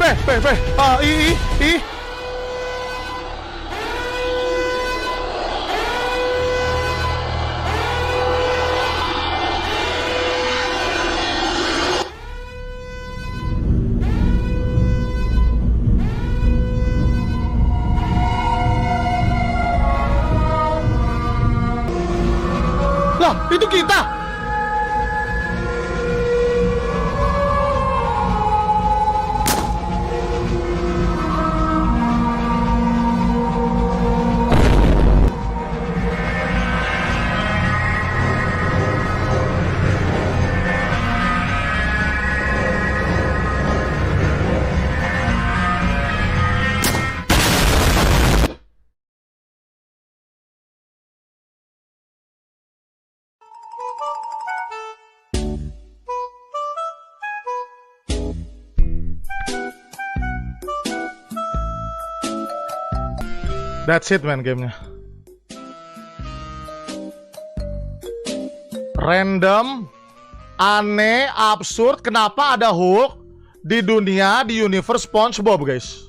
I. Lah, itu kita. That's it man gamenya. Random, aneh, absurd. Kenapa ada Hulk di dunia, di universe SpongeBob guys?